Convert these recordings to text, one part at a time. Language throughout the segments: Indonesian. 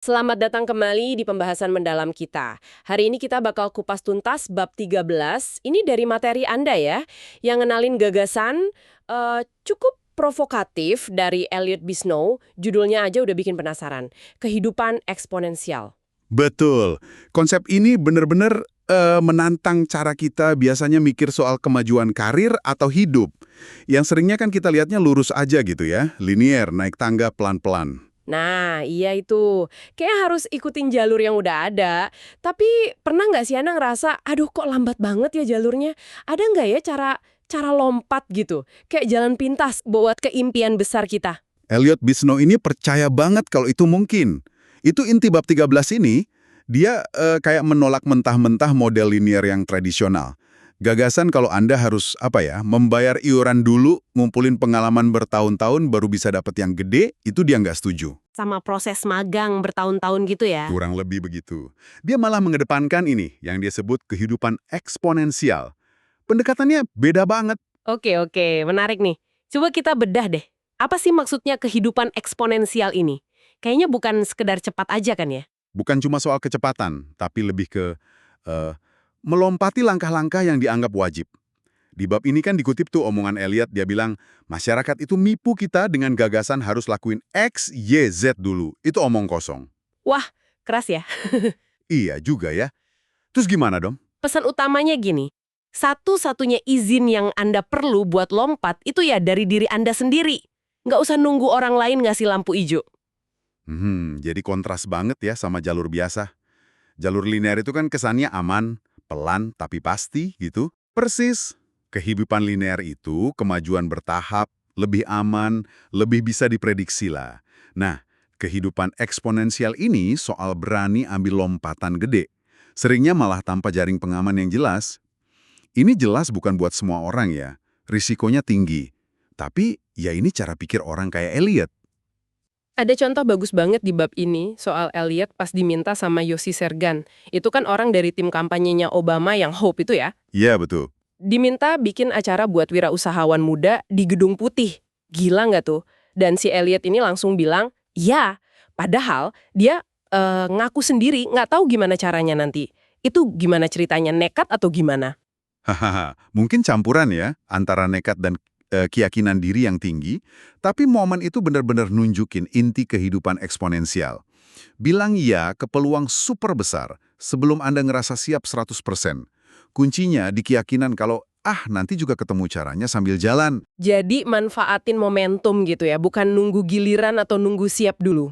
Selamat datang kembali di pembahasan mendalam kita. Hari ini kita bakal kupas tuntas bab 13. Ini dari materi Anda ya, yang ngenalin gagasan cukup provokatif dari Elliot Bisnow. Judulnya aja udah bikin penasaran. Kehidupan eksponensial. Betul. Konsep ini benar-benar menantang cara kita biasanya mikir soal kemajuan karir atau hidup. Yang seringnya kan kita lihatnya lurus aja gitu ya, linier, naik tangga pelan-pelan. Nah, iya itu. Kayak harus ikutin jalur yang udah ada. Tapi pernah nggak sih Anda ngerasa, aduh kok lambat banget ya jalurnya? Ada nggak ya cara cara lompat gitu? Kayak jalan pintas buat ke impian besar kita. Elliot Bisnow ini percaya banget kalau itu mungkin. Itu inti bab 13 ini, dia kayak menolak mentah-mentah model linier yang tradisional. Gagasan kalau Anda harus, membayar iuran dulu, ngumpulin pengalaman bertahun-tahun baru bisa dapat yang gede, itu dia nggak setuju. Sama proses magang bertahun-tahun gitu ya. Kurang lebih begitu. Dia malah mengedepankan ini, yang dia sebut kehidupan eksponensial. Pendekatannya beda banget. Oke, menarik nih. Coba kita bedah deh. Apa sih maksudnya kehidupan eksponensial ini? Kayaknya bukan sekedar cepat aja kan ya? Bukan cuma soal kecepatan, tapi lebih ke eh, melompati langkah-langkah yang dianggap wajib. Di bab ini kan dikutip tuh omongan Elliot, dia bilang, masyarakat itu nipu kita dengan gagasan harus lakuin X, Y, Z dulu. Itu omong kosong. Wah, keras ya. Iya juga ya. Terus gimana dong? Pesan utamanya gini, satu-satunya izin yang Anda perlu buat lompat itu ya dari diri Anda sendiri. Nggak usah nunggu orang lain ngasih lampu hijau. Jadi kontras banget ya sama jalur biasa. Jalur linear itu kan kesannya aman, pelan, tapi pasti gitu. Persis. Kehidupan linear itu kemajuan bertahap, lebih aman, lebih bisa diprediksi lah. Nah, kehidupan eksponensial ini soal berani ambil lompatan gede. Seringnya malah tanpa jaring pengaman yang jelas. Ini jelas bukan buat semua orang ya. Risikonya tinggi. Tapi ya ini cara pikir orang kayak Elliot. Ada contoh bagus banget di bab ini soal Elliot pas diminta sama Yossi Sergan. Itu kan orang dari tim kampanyenya Obama yang Hope itu ya. Iya betul. Diminta bikin acara buat wirausahawan muda di Gedung Putih. Gila nggak tuh? Dan si Elliot ini langsung bilang, ya. Padahal dia ngaku sendiri nggak tahu gimana caranya nanti. Itu gimana ceritanya, nekat atau gimana? Hahaha, mungkin campuran ya, antara nekat dan keyakinan diri yang tinggi, tapi momen itu benar-benar nunjukin inti kehidupan eksponensial. Bilang ya ke peluang super besar sebelum Anda ngerasa siap 100%. Kuncinya di keyakinan kalau, nanti juga ketemu caranya sambil jalan. Jadi manfaatin momentum gitu ya, bukan nunggu giliran atau nunggu siap dulu.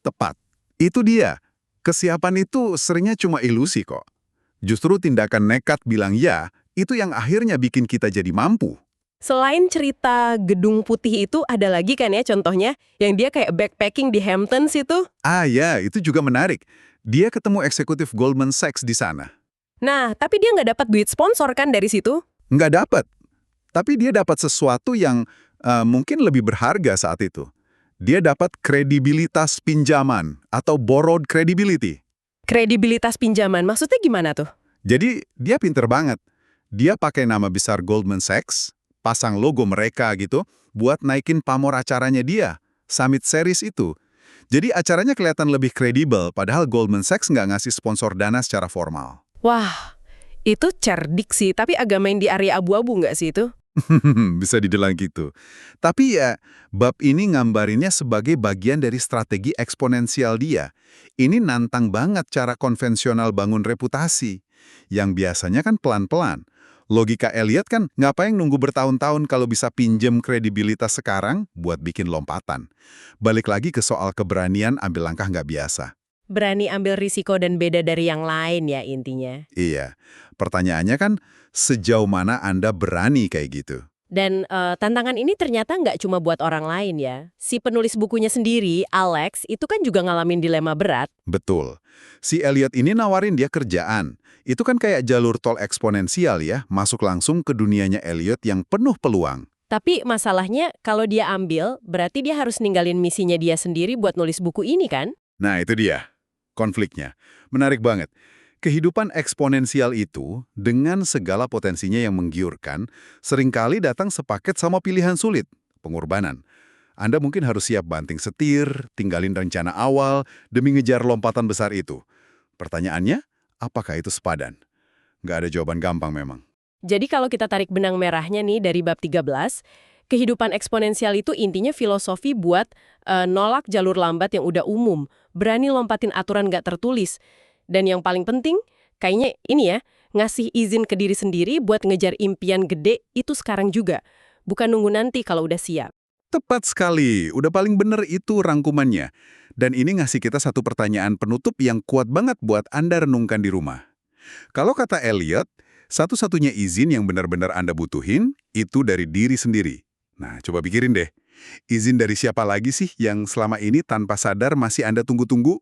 Tepat. Itu dia. Kesiapan itu seringnya cuma ilusi kok. Justru tindakan nekat bilang ya, itu yang akhirnya bikin kita jadi mampu. Selain cerita Gedung Putih itu ada lagi kan ya contohnya, yang dia kayak backpacking di Hamptons itu. Ya, itu juga menarik. Dia ketemu eksekutif Goldman Sachs di sana. Nah, tapi dia nggak dapat duit sponsor kan dari situ? Nggak dapat. Tapi dia dapat sesuatu yang mungkin lebih berharga saat itu. Dia dapat kredibilitas pinjaman atau borrowed credibility. Kredibilitas pinjaman, maksudnya gimana tuh? Jadi dia pinter banget. Dia pakai nama besar Goldman Sachs, pasang logo mereka gitu, buat naikin pamor acaranya dia, Summit Series itu. Jadi acaranya kelihatan lebih kredibel, padahal Goldman Sachs nggak ngasih sponsor dana secara formal. Wah, itu cerdik sih, tapi agak main di area abu-abu nggak sih itu? Bisa dibilang gitu. Tapi ya, bab ini ngambarinnya sebagai bagian dari strategi eksponensial dia. Ini nantang banget cara konvensional bangun reputasi, yang biasanya kan pelan-pelan. Logika Elliot kan ngapain nunggu bertahun-tahun kalau bisa pinjem kredibilitas sekarang buat bikin lompatan. Balik lagi ke soal keberanian ambil langkah nggak biasa. Berani ambil risiko dan beda dari yang lain ya intinya. Iya, pertanyaannya kan sejauh mana Anda berani kayak gitu? Dan tantangan ini ternyata nggak cuma buat orang lain ya. Si penulis bukunya sendiri, Alex, itu kan juga ngalamin dilema berat. Betul. Si Elliot ini nawarin dia kerjaan. Itu kan kayak jalur tol eksponensial ya, masuk langsung ke dunianya Elliot yang penuh peluang. Tapi masalahnya kalau dia ambil, berarti dia harus ninggalin misinya dia sendiri buat nulis buku ini kan? Nah, itu dia. Konfliknya. Menarik banget. Kehidupan eksponensial itu, dengan segala potensinya yang menggiurkan, seringkali datang sepaket sama pilihan sulit, pengorbanan. Anda mungkin harus siap banting setir, tinggalin rencana awal, demi ngejar lompatan besar itu. Pertanyaannya, apakah itu sepadan? Nggak ada jawaban gampang memang. Jadi kalau kita tarik benang merahnya nih dari bab 13, kehidupan eksponensial itu intinya filosofi buat nolak jalur lambat yang udah umum, berani lompatin aturan nggak tertulis. Dan yang paling penting, kayaknya ini ya, ngasih izin ke diri sendiri buat ngejar impian gede itu sekarang juga. Bukan nunggu nanti kalau udah siap. Tepat sekali, udah paling bener itu rangkumannya. Dan ini ngasih kita satu pertanyaan penutup yang kuat banget buat Anda renungkan di rumah. Kalau kata Elliot, satu-satunya izin yang benar-benar Anda butuhin, itu dari diri sendiri. Nah, coba pikirin deh. Izin dari siapa lagi sih yang selama ini tanpa sadar masih Anda tunggu-tunggu?